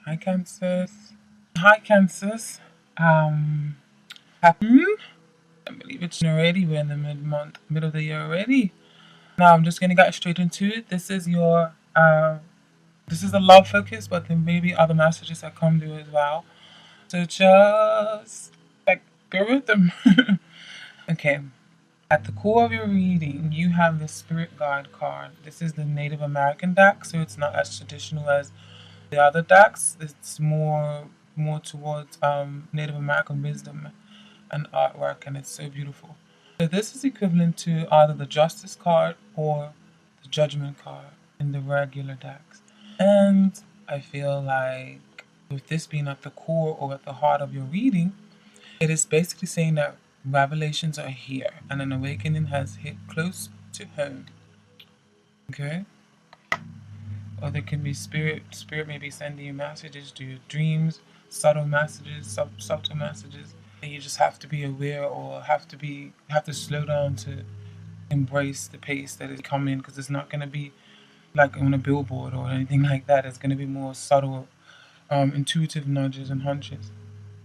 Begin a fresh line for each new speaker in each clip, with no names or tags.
Hi, Cancers. Hi, Cancers. Happy. I believe it's already. We're in the mid-month, middle of the year already. Now I'm just gonna get straight into it. This is your this is a love focus, but there may be other messages that come through as well. So just like go with them. Okay. At the core of your reading, you have the Spirit Guide card. This is the Native American deck, so it's not as traditional as the other decks. It's more towards Native American wisdom and artwork, and it's so beautiful. So this is equivalent to either the Justice card or the Judgment card in the regular decks. And I feel like with this being at the core or at the heart of your reading, it is basically saying that revelations are here and an awakening has hit close to home. Okay? Or there can be spirit may be sending you messages to your dreams, subtle messages, subtle messages. And you just have to be aware or have to slow down to embrace the pace that is coming, because it's not going to be like on a billboard or anything like that. It's going to be more subtle, intuitive nudges and hunches.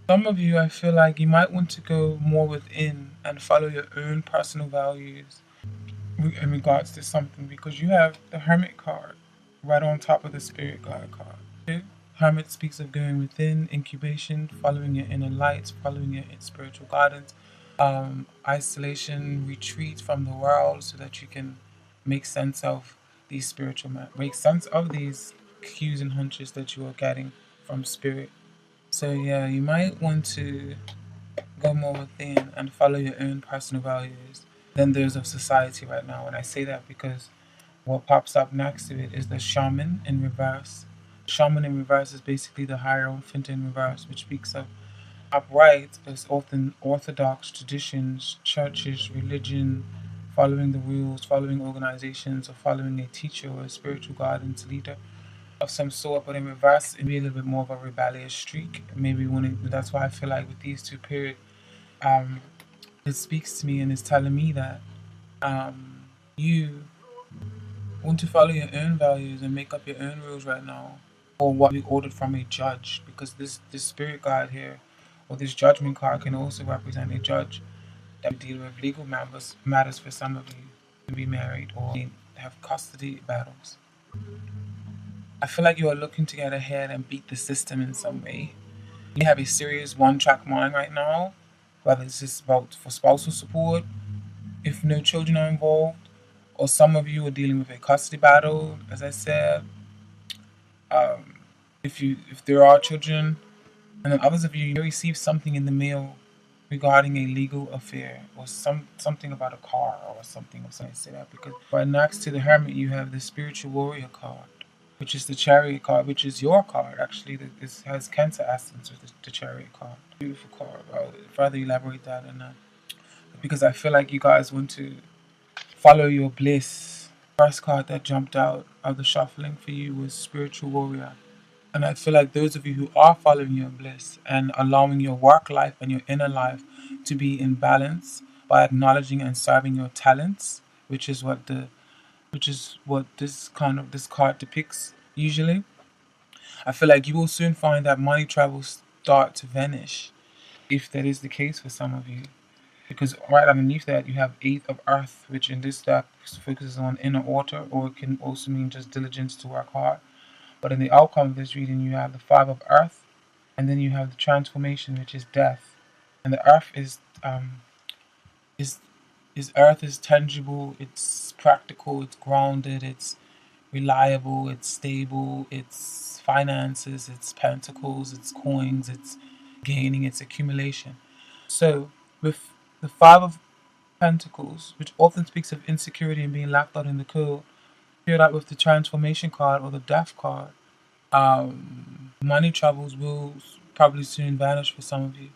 Some of you, I feel like you might want to go more within and follow your own personal values in regards to something, because you have the Hermit card right on top of the Spirit Guide card. Okay? Hermit speaks of going within, incubation, following your inner light, following your spiritual guidance, isolation, retreat from the world so that you can make sense of make sense of these cues and hunches that you are getting from spirit. So yeah, you might want to go more within and follow your own personal values than those of society right now. And I say that because what pops up next to it is the shaman in reverse. Shaman in reverse is basically the hierophant in reverse, which speaks of upright as often orthodox traditions, churches, religion, following the rules, following organizations, or following a teacher or a spiritual guidance leader of some sort. But in reverse, it be a little bit more of a rebellious streak. Maybe that's why I feel like with these two periods, um, it speaks to me and is telling me that you want to follow your own values and make up your own rules right now, or what we ordered from a judge, because this spirit guide here, or this judgment card, can also represent a judge that will deal with legal matters for some of you to be married or have custody battles. I feel like you are looking to get ahead and beat the system in some way. You have a serious one-track mind right now, whether it's just about for spousal support, if no children are involved, or some of you are dealing with a custody battle, as I said. Um, if there are children, and then others of you, you receive something in the mail regarding a legal affair or something about a car or something. Or something, I say that because right next to the hermit you have the spiritual warrior card, which is the chariot card, which is your card actually. This has Cancer essence with the chariot card. Beautiful card. I'll further elaborate that in that, because I feel like you guys want to follow your bliss. First card that jumped out of the shuffling for you was spiritual warrior. And I feel like those of you who are following your bliss and allowing your work life and your inner life to be in balance by acknowledging and serving your talents, which is what this card depicts usually. I feel like you will soon find that money travels start to vanish, if that is the case for some of you. Because right underneath that you have Eighth of Earth, which in this deck focuses on inner order, or it can also mean just diligence to work hard. But in the outcome of this reading, you have the Five of Earth, and then you have the Transformation, which is death. And the Earth is Earth is tangible, it's practical, it's grounded, it's reliable, it's stable, it's finances, it's pentacles, it's coins, it's gaining, it's accumulation. So with the Five of Pentacles, which often speaks of insecurity and being left out in the cold, paired up with the Transformation card or the Death card, money troubles will probably soon vanish for some of you.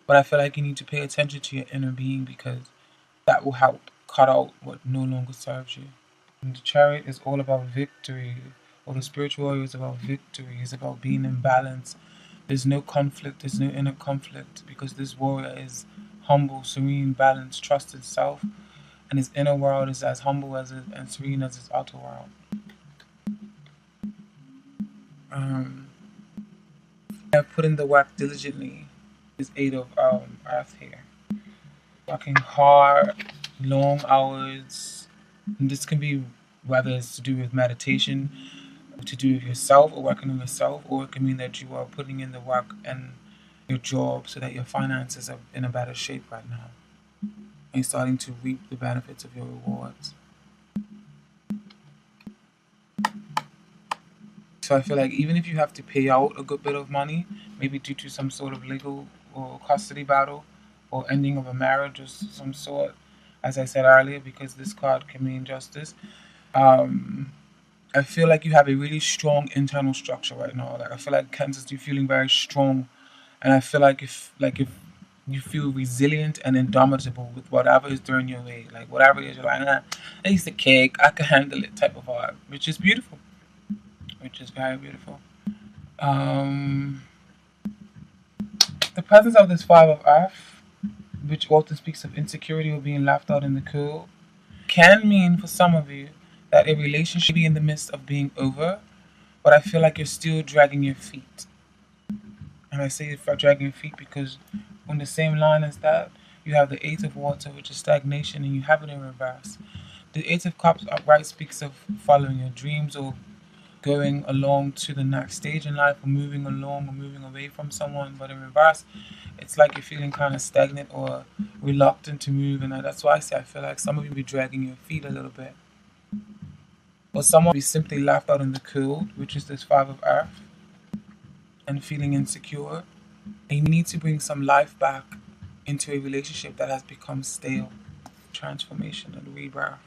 But I feel like you need to pay attention to your inner being, because that will help cut out what no longer serves you. And the Chariot is all about victory, or the spiritual warrior is about victory, it's about being in balance. There's no conflict, there's no inner conflict, because this warrior is humble, serene, balanced, trusted self, and his inner world is as humble and serene as his outer world. I put in the work diligently. Is eight of earth here. Working hard, long hours. And this can be whether it's to do with meditation, to do with yourself or working on yourself, or it can mean that you are putting in the work and your job so that your finances are in a better shape right now. And you're starting to reap the benefits of your rewards. So I feel like even if you have to pay out a good bit of money, maybe due to some sort of legal or custody battle or ending of a marriage of some sort, as I said earlier, because this card can mean justice, um, I feel like you have a really strong internal structure right now. Like I feel like Kansas, you're feeling very strong, and I feel like if you feel resilient and indomitable with whatever is thrown your way, like whatever it is, you're like, I used to cake, I can handle it, type of vibe, which is beautiful, which is very beautiful. Um, the presence of this five of earth, which often speaks of insecurity or being left out in the cold, can mean for some of you that a relationship be in the midst of being over, but I feel like you're still dragging your feet. And I say for dragging your feet because on the same line as that, you have the Eight of Water, which is stagnation, and you have it in reverse. The Eight of Cups upright speaks of following your dreams or going along to the next stage in life or moving along or moving away from someone. But in reverse, it's like you're feeling kind of stagnant or reluctant to move. And that's why I say I feel like some of you be dragging your feet a little bit. Or someone be simply left out in the cold, which is this Five of Earth, and feeling insecure. And you need to bring some life back into a relationship that has become stale. Transformation and rebirth.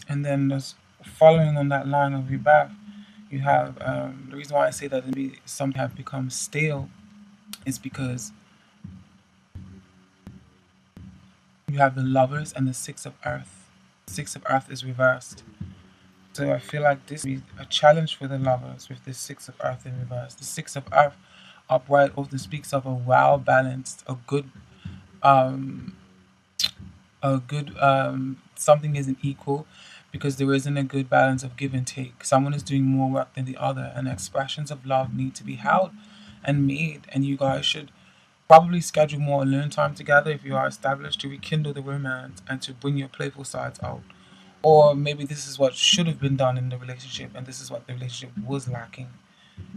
And then there's following on that line of rebirth, you have the reason why I say that some have become stale is because you have the lovers and the six of earth. Six of earth is reversed. So I feel like this is a challenge for the lovers with the six of earth in reverse. The six of earth upright often speaks of a well balanced, um, a good something isn't equal because there isn't a good balance of give and take. Someone is doing more work than the other, and expressions of love need to be held and made. And you guys should probably schedule more alone time together if you are established to rekindle the romance and to bring your playful sides out. Or maybe this is what should have been done in the relationship, and this is what the relationship was lacking,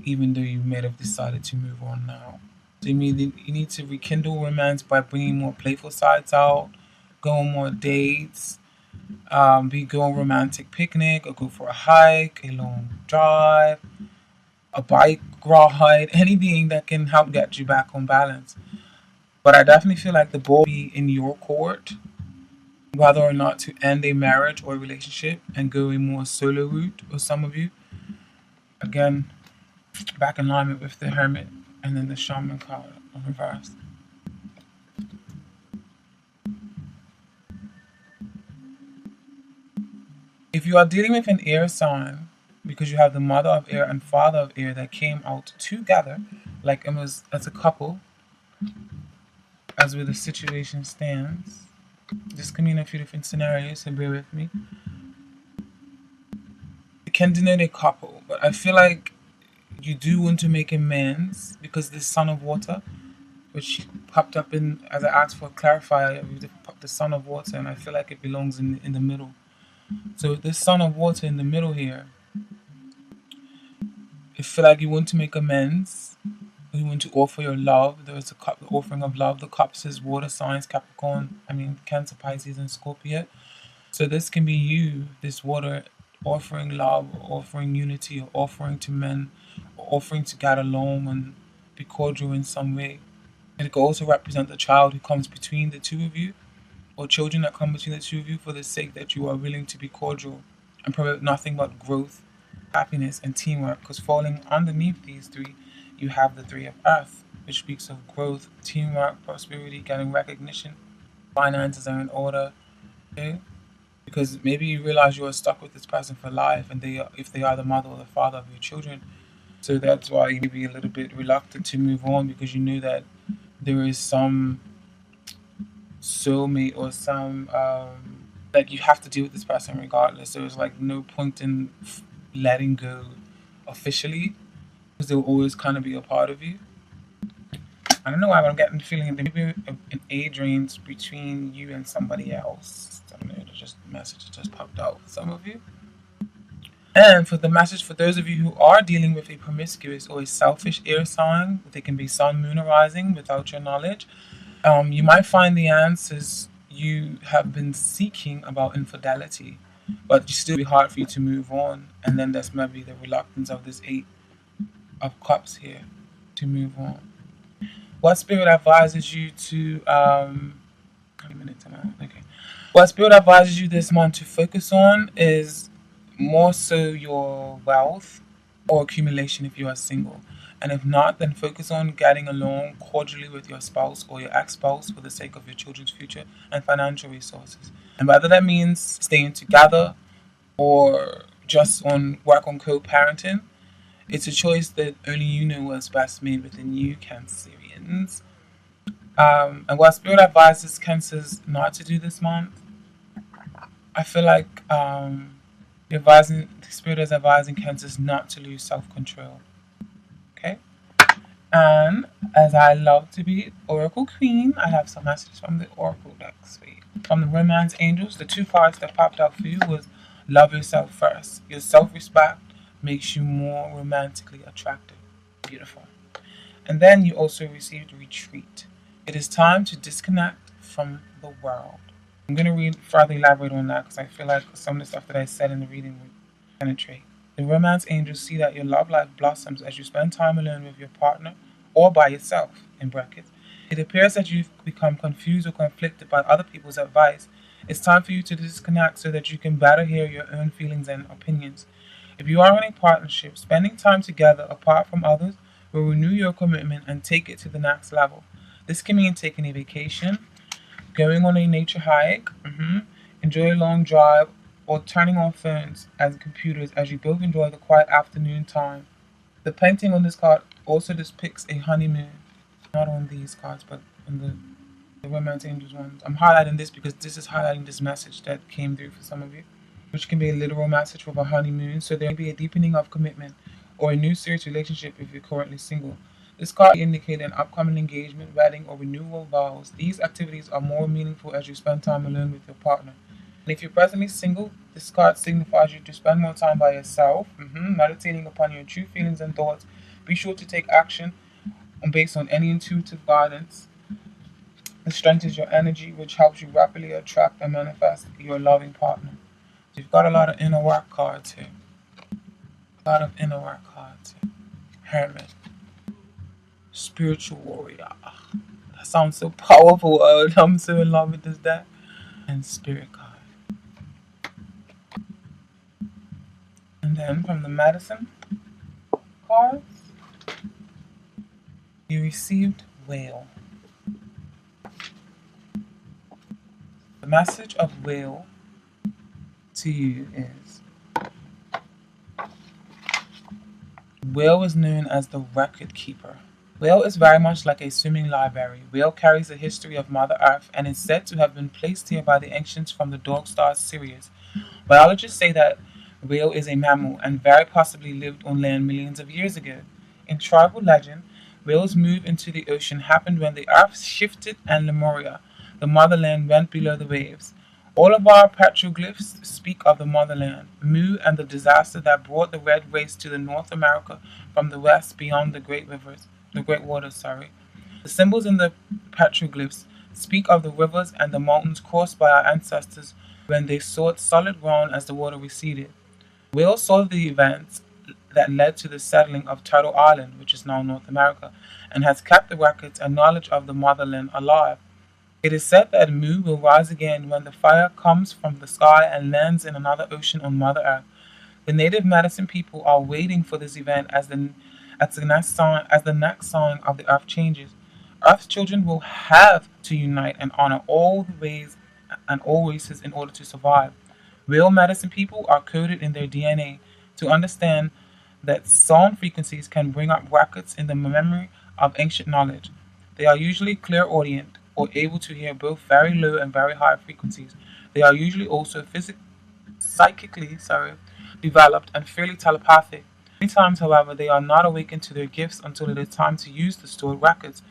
even though you may have decided to move on now. So you need to rekindle romance by bringing more playful sides out, go on more dates, be go on romantic picnic, or go for a hike, a long drive, a bike ride, anything that can help get you back on balance. But I definitely feel like the ball be in your court, whether or not to end a marriage or a relationship and go a more solo route. Or some of you, again, back in alignment with the Hermit and then the Shaman card on reverse. If you are dealing with an air sign, because you have the mother of air and father of air that came out together, like it was as a couple, as where the situation stands. This can mean a few different scenarios, so bear with me. It can denote a couple, but I feel like you do want to make amends because this Son of Water, which popped up in as I asked for a clarifier, the Son of Water, and I feel like it belongs in the middle. So this Son of Water in the middle here, I feel like you want to make amends. You want to offer your love. There is a cup, the offering of love. The cup says water signs, Capricorn, Cancer, Pisces, and Scorpio. So this can be you, this water, offering love, offering unity, or offering to men, or offering to get along and be cordial in some way. And it could also represent the child who comes between the two of you, or children that come between the two of you for the sake that you are willing to be cordial and promote nothing but growth, happiness, and teamwork. Because falling underneath these three, you have the Three of Earth, which speaks of growth, teamwork, prosperity, getting recognition, finances are in order. Okay? Because maybe you realize you are stuck with this person for life, and if they are the mother or the father of your children, so that's why you may be a little bit reluctant to move on because you know that there is some soulmate or some like you have to deal with this person regardless. So it's like no point in letting go officially, because they'll always kind of be a part of you. I don't know why, but I'm getting the feeling that maybe an age range between you and somebody else. I don't know, it's just a message that just popped out for some of you. And for the message for those of you who are dealing with a promiscuous or a selfish air sign, they can be sun, moon, or rising without your knowledge. You might find the answers you have been seeking about infidelity, but it still be hard for you to move on. And then there's maybe the reluctance of this Eight of Cups here to move on. What spirit advises you to how many minutes am I? Okay. What spirit advises you this month to focus on is more so your wealth or accumulation if you are single. And if not, then focus on getting along cordially with your spouse or your ex spouse for the sake of your children's future and financial resources. And whether that means staying together or just on work on co parenting, it's a choice that only you know what's best made within you, Cancerians. And while Spirit advises Cancers not to do this month, I feel like the Spirit is advising Cancers not to lose self control. Okay? And as I love to be Oracle Queen, I have some messages from the Oracle deck. Sweet. From the Romance Angels, the two cards that popped out for you was love yourself first. Your self respect makes you more romantically attractive. Beautiful. And then you also received retreat. It is time to disconnect from the world. I'm going to further elaborate on that because I feel like some of the stuff that I said in the reading would penetrate. The romance angels see that your love life blossoms as you spend time alone with your partner or by yourself, in brackets. It appears that you've become confused or conflicted by other people's advice. It's time for you to disconnect so that you can better hear your own feelings and opinions. If you are in a partnership, spending time together apart from others will renew your commitment and take it to the next level. This can mean taking a vacation, going on a nature hike, enjoy a long drive, or turning off phones and computers as you both enjoy the quiet afternoon time. The painting on this card also depicts a honeymoon. Not on these cards, but on the Romance Angels ones. I'm highlighting this because this is highlighting this message that came through for some of you, which can be a literal message of a honeymoon. So there may be a deepening of commitment or a new serious relationship if you're currently single. This card indicates an upcoming engagement, wedding, or renewal vows. These activities are more meaningful as you spend time alone with your partner. And if you're presently single, this card signifies you to spend more time by yourself, meditating upon your true feelings and thoughts. Be sure to take action based on any intuitive guidance. It strengthens your energy, which helps you rapidly attract and manifest your loving partner. So you've got a lot of inner work cards here. A lot of inner work cards here. Hermit. Spiritual warrior. That sounds so powerful. I'm so in love with this deck. And spirit card. And then from the medicine cards, you received whale. The message of whale to you is whale is known as the record keeper. Whale is very much like a swimming library. Whale carries a history of Mother Earth and is said to have been placed here by the ancients from the dog star Sirius. Biologists say that whale is a mammal and very possibly lived on land millions of years ago. In tribal legend, whales' move into the ocean happened when the earth shifted and Lemuria, the motherland, went below the waves. All of our petroglyphs speak of the motherland, Mu, and the disaster that brought the red race to the North America from the west beyond the great waters. The symbols in the petroglyphs speak of the rivers and the mountains crossed by our ancestors when they sought solid ground as the water receded. Wales saw the events that led to the settling of Turtle Island, which is now North America, and has kept the records and knowledge of the motherland alive. It is said that Mu will rise again when the fire comes from the sky and lands in another ocean on Mother Earth. The native medicine people are waiting for this event as the next sign of the Earth changes. Earth's children will have to unite and honor all the ways and all races in order to survive. Real medicine people are coded in their DNA to understand that sound frequencies can bring up records in the memory of ancient knowledge. They are usually clairaudient or able to hear both very low and very high frequencies. They are usually also psychically developed, and fairly telepathic. Many times, however, they are not awakened to their gifts until it is time to use the stored records.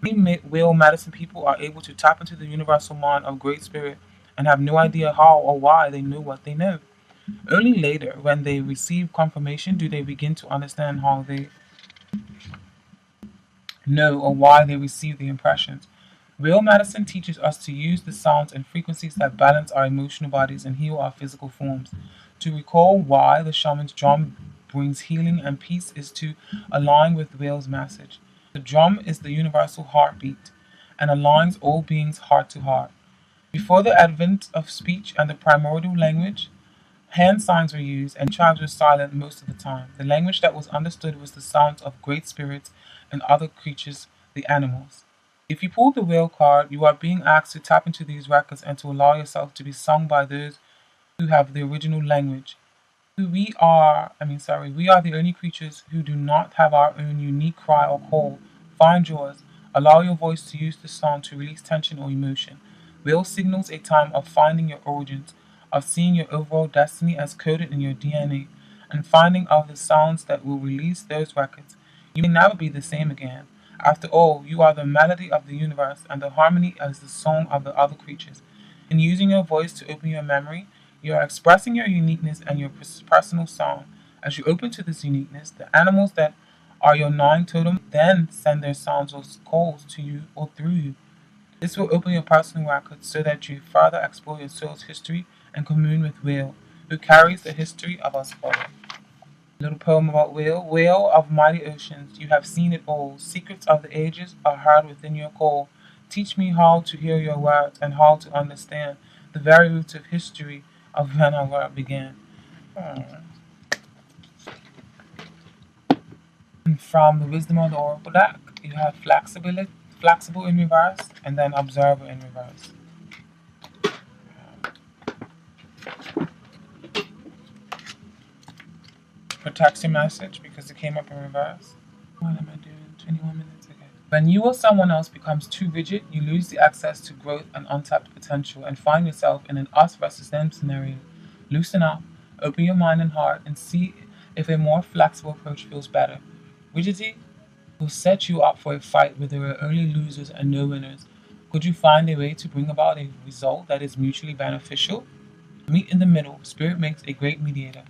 Many whale medicine people are able to tap into the universal mind of Great Spirit and have no idea how or why they know what they know. Only later, when they receive confirmation, do they begin to understand how they know or why they receive the impressions. Real medicine teaches us to use the sounds and frequencies that balance our emotional bodies and heal our physical forms. To recall why the shaman's drum brings healing and peace is to align with Whale's message. The drum is the universal heartbeat and aligns all beings heart to heart. Before the advent of speech and the primordial language, hand signs were used, and tribes were silent most of the time. The language that was understood was the sounds of great spirits and other creatures, the animals. If you pull the whale card, you are being asked to tap into these records and to allow yourself to be sung by those who have the original language. We are the only creatures who do not have our own unique cry or call. Find yours. Allow your voice to use the sound to release tension or emotion. Will signals a time of finding your origins, of seeing your overall destiny as coded in your DNA, and finding of the sounds that will release those records. You may never be the same again. After all, you are the melody of the universe, and the harmony is the song of the other creatures. In using your voice to open your memory, you are expressing your uniqueness and your personal sound. As you open to this uniqueness, the animals that are your nine totem then send their sounds or calls to you or through you. This will open your personal records so that you further explore your soul's history and commune with Will, who carries the history of us all. Little poem about Will. Whale of mighty oceans, you have seen it all. Secrets of the ages are heard within your call. Teach me how to hear your words and how to understand the very roots of history of when our world began. And from the wisdom of the oracle deck, you have flexible in reverse, and then observer in reverse. Protects your message because it came up in reverse. What am I doing? 21 minutes. Okay. When you or someone else becomes too rigid, you lose the access to growth and untapped potential and find yourself in an us versus them scenario. Loosen up, open your mind and heart, and see if a more flexible approach feels better. Rigidity will set you up for a fight where there are only losers and no winners. Could you find a way to bring about a result that is mutually beneficial? Meet in the middle. Spirit makes a great mediator.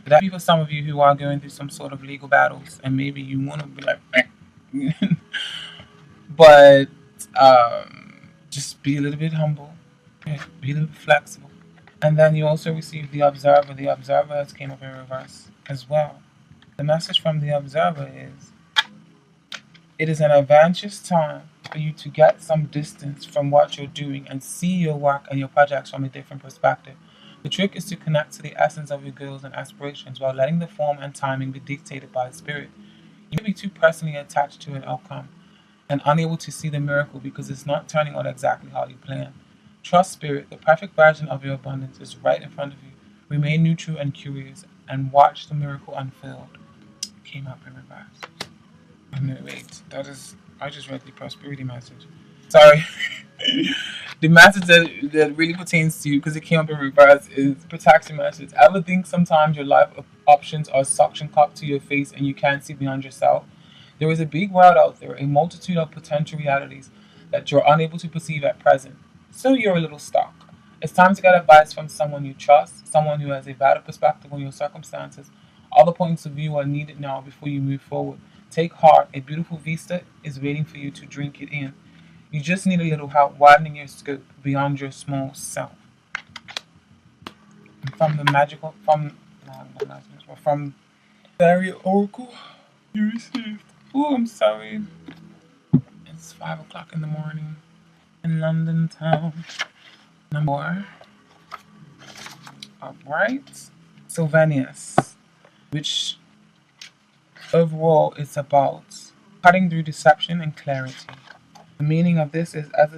That be for some of you who are going through some sort of legal battles, and maybe you want to be like, but just be a little bit humble, be a little bit flexible. And then you also receive the observer. The observer has came up in reverse as well. The message from the observer is, it is an advantageous time for you to get some distance from what you're doing and see your work and your projects from a different perspective. The trick is to connect to the essence of your goals and aspirations while letting the form and timing be dictated by the spirit. You may be too personally attached to an outcome and unable to see the miracle because it's not turning out exactly how you planned. Trust spirit, the perfect version of your abundance is right in front of you. Remain neutral and curious and watch the miracle unfold. Came up in reverse. No, wait, I just read the prosperity message. Sorry. The message that really pertains to you, because it came up in reverse, is protection message. Ever think sometimes your life options are suction cup to your face and you can't see beyond yourself? There is a big world out there, a multitude of potential realities that you're unable to perceive at present. So you're a little stuck. It's time to get advice from someone you trust, someone who has a better perspective on your circumstances. Other points of view are needed now before you move forward. Take heart, a beautiful vista is waiting for you to drink it in. You just need a little help widening your scope beyond your small self. From the magical, from Fairy Oracle, you received. Oh, I'm sorry. It's 5 o'clock in the morning in London town. Number upright. Sylvanus, which overall is about cutting through deception and clarity. The meaning of this is at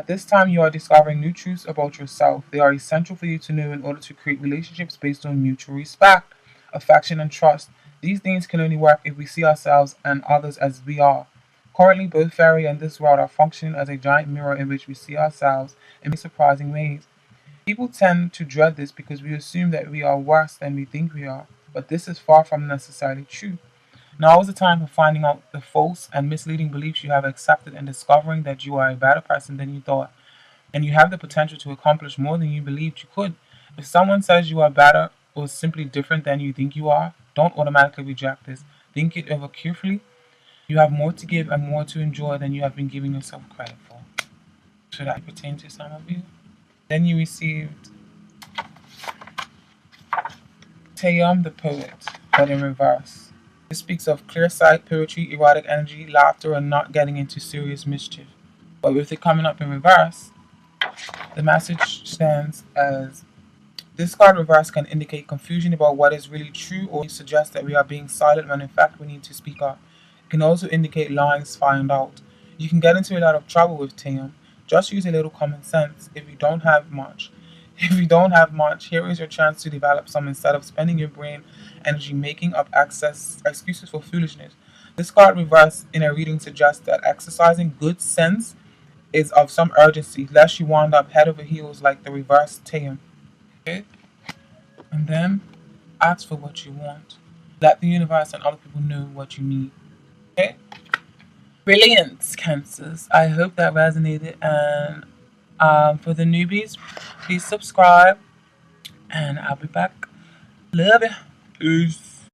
this time you are discovering new truths about yourself. They are essential for you to know in order to create relationships based on mutual respect, affection, and trust. These things can only work if we see ourselves and others as we are. Currently, both fairy and this world are functioning as a giant mirror in which we see ourselves in many surprising ways. People tend to dread this because we assume that we are worse than we think we are, but this is far from necessarily true. Now is the time for finding out the false and misleading beliefs you have accepted and discovering that you are a better person than you thought, and you have the potential to accomplish more than you believed you could. If someone says you are better or simply different than you think you are, don't automatically reject this. Think it over carefully. You have more to give and more to enjoy than you have been giving yourself credit for. Should that pertain to some of you? Then you received Taeyam the poet, but in reverse. This speaks of clear sight, poetry, erotic energy, laughter, and not getting into serious mischief. But with it coming up in reverse, the message stands as this card reverse can indicate confusion about what is really true or suggest that we are being silent when in fact we need to speak up. It can also indicate lines found out. You can get into a lot of trouble with Tim. Just use a little common sense if you don't have much. If you don't have much, here is your chance to develop some instead of spending your brain energy making up excuses for foolishness. This card reverse in a reading suggests that exercising good sense is of some urgency, lest you wind up head over heels like the reverse Tim. Okay? And then ask for what you want. Let the universe and other people know what you need. Okay? Brilliant, Cancers. I hope that resonated. And for the newbies, please subscribe. And I'll be back. Love you. Peace.